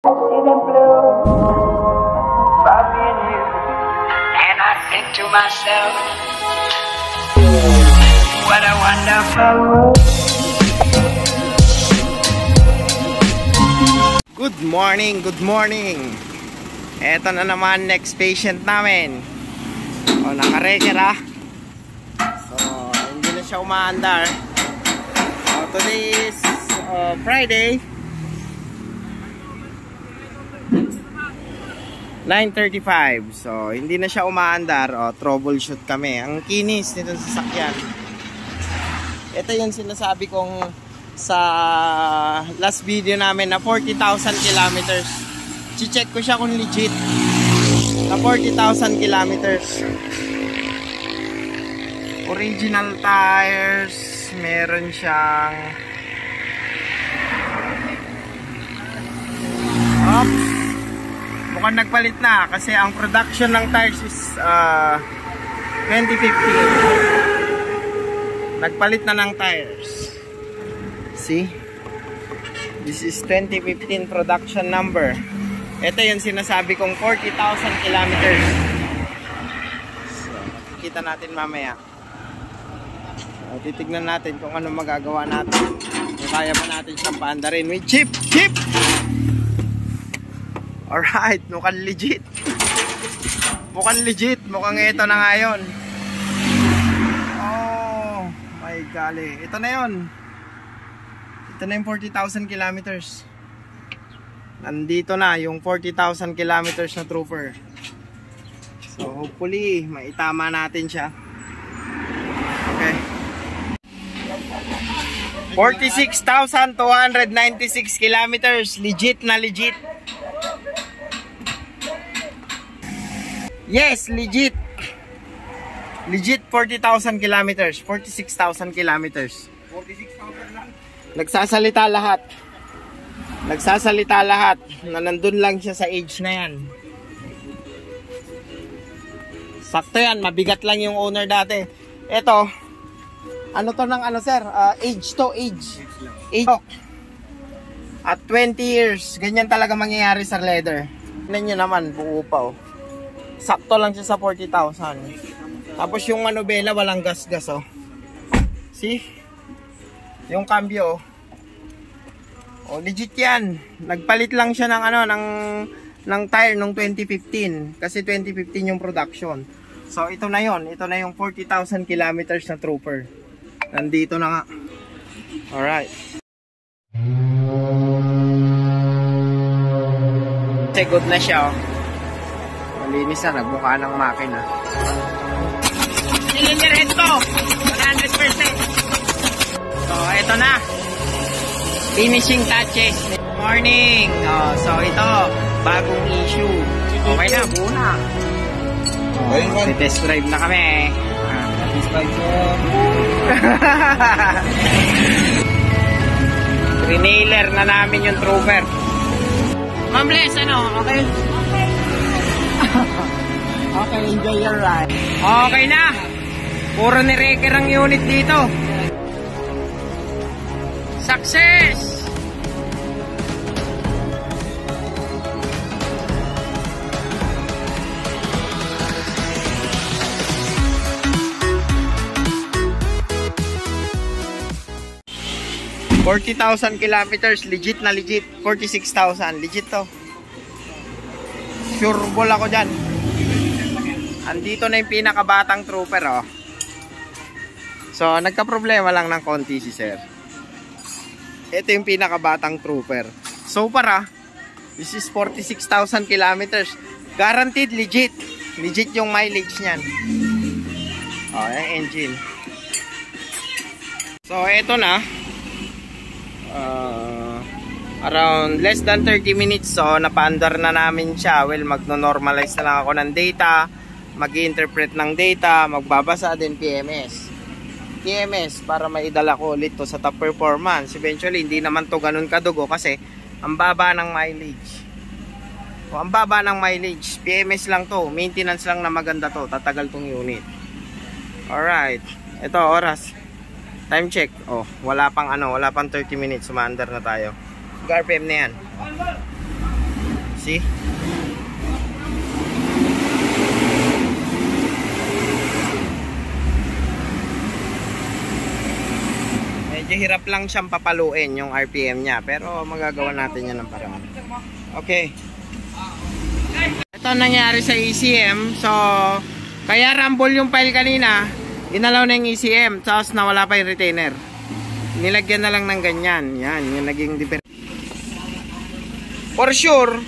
Sitting blue about me and you, and I think to myself, what a wonderful world. Good morning, good morning. Eto na naman next patient namin. O, naka-reker ha. So, hindi na siya umaandar. Today is Friday, 9:35. So, hindi na siya umaandar. O, troubleshoot kami. Ang kinis nitong sasakyan. Ito yung sinasabi kong sa last video namin na 40,000 kilometers. I-check ko siya kung legit na 40,000 kilometers. Original tires. Meron siyang mukhang nagpalit na kasi ang production ng tires is 2015. Nagpalit na ng tires. See? This is 2015 production number. Ito yung sinasabi kong 40,000 kilometers. So, kita natin mamaya. So, titignan natin kung ano magagawa natin. Kung kaya pa natin siyang paandarin with chip! Chip! Alright, mukhang legit. Mukhang legit. Mukhang ito na nga yun. Oh my golly. Ito na yun. Ito na yung 40,000 kilometers. Nandito na yung 40,000 kilometers na trooper. So hopefully maitama natin siya. Okay. 46,296 kilometers. Legit na legit. Yes, legit. Legit 40,000 kilometers. 46,000 kilometers. 46,000 lang. Nagsasalita lahat. Nagsasalita lahat na nandun lang siya sa age na yan. Sakto yan, mabigat lang yung owner dati. Ito, ano to ng ano sir? Age to age. Age. At 20 years, ganyan talaga mangyayari sa leather. Tignan nyo naman, buo pa oh. Sakto lang siya sa 40,000. Tapos yung manubela, walang gas-gas oh. See? Yung cambio oh, legit yan. Nagpalit lang siya ng ano ng tire nung 2015 kasi 2015 yung production. So ito na yon. Ito na yung 40,000 kilometers na trooper. Nandito na nga. Alright. Good na siya oh. Malinis na, nagbuka ng makina. Cylinder head ko 100%. So ito na, finishing touches. Morning. So ito, bagong issue. Okay na, buo na. Test drive na kami. Test drive ko. Renailer na namin yung trooper. Ma'am Bless, ano? Okay? Okay, enjoy your ride. Okay na. Puro ni-reker ang unit dito. Success! $40,000 kilometers, legit na legit. 46,000, legit to. Sure ball ako dyan. Andito na yung pinakabatang trooper oh. So nagka-problema lang ng konti si sir. Ito yung pinakabatang trooper. So para, this is 46,000 kilometers. Guaranteed legit. Legit yung mileage niyan. Oh, yung engine. So ito na. Around less than 30 minutes. So napaandar na namin siya. Well, magno-normalize na lang ako ng data. Mag-i-interpret ng data. Magbabasa din PMS para maidala ko ulit to sa top performance. Eventually hindi naman to ganun kadugo kasi ang baba ng mileage. O, ang baba ng mileage, PMS lang to, maintenance lang na maganda to, tatagal tong unit. Alright, ito oras, time check. Oh, wala pang 30 minutes, umaandar na tayo. RPM na yan. See? Medyo hirap lang siyang papaluin yung RPM niya, pero magagawa natin yan ng paraan. Okay. Ito nangyari sa ECM. So, kaya rumble yung file kanina, inalaw na yung ECM, tapos nawala pa yung retainer. Nilagyan na lang ng ganyan. Yan, yung naging different. For sure,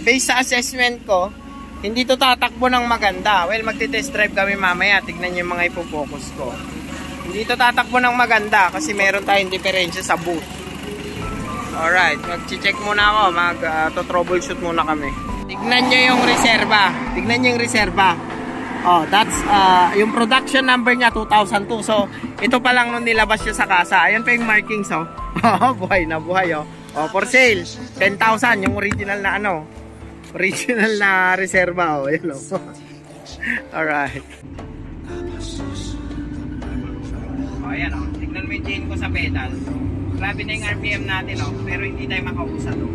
based sa assessment ko, hindi to tatakbo ng maganda. Well, magti-test drive kami mamaya. Tignan nyo yung mga ipofocus ko. Hindi to tatakbo ng maganda kasi meron tayong diferensya sa boot. Alright, mag-check muna ako. Mag-troubleshoot muna kami. Tignan nyo yung reserva. Tignan nyo yung reserva. Oh, that's yung production number niya 2002. So, ito pa lang nung nilabas siya sa kasa. Ayan pa yung markings, oh. Buhay na buhay, oh. Oh, for sale, 10,000 yung original na ano. Original na reserva, oh. Ayan, oh. Alright. Oh, ayan, oh. Tignan mo yung chain ko sa pedal. Grabe na yung RPM natin, oh. Pero hindi tayo makausap, oh.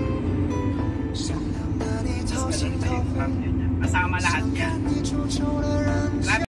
Kasama lahat yan. Grabe.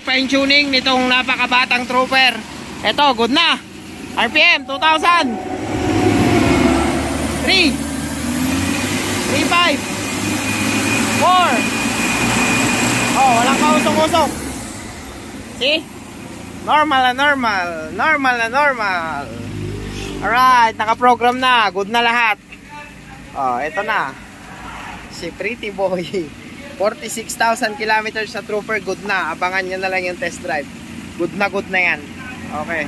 Fine tuning nitong napakabatang trooper. Ito, good na. RPM 2,000. 3 3.5 4. Oh, walang kausok-usok. See? Normal na normal. Normal na normal. Alright, naka-program na. Good na lahat. Oh, ito na. Si Pretty Boy. 46,000 kilometers sa trooper. Good na. Abangan nyo na lang yung test drive. Good na yan. Okay.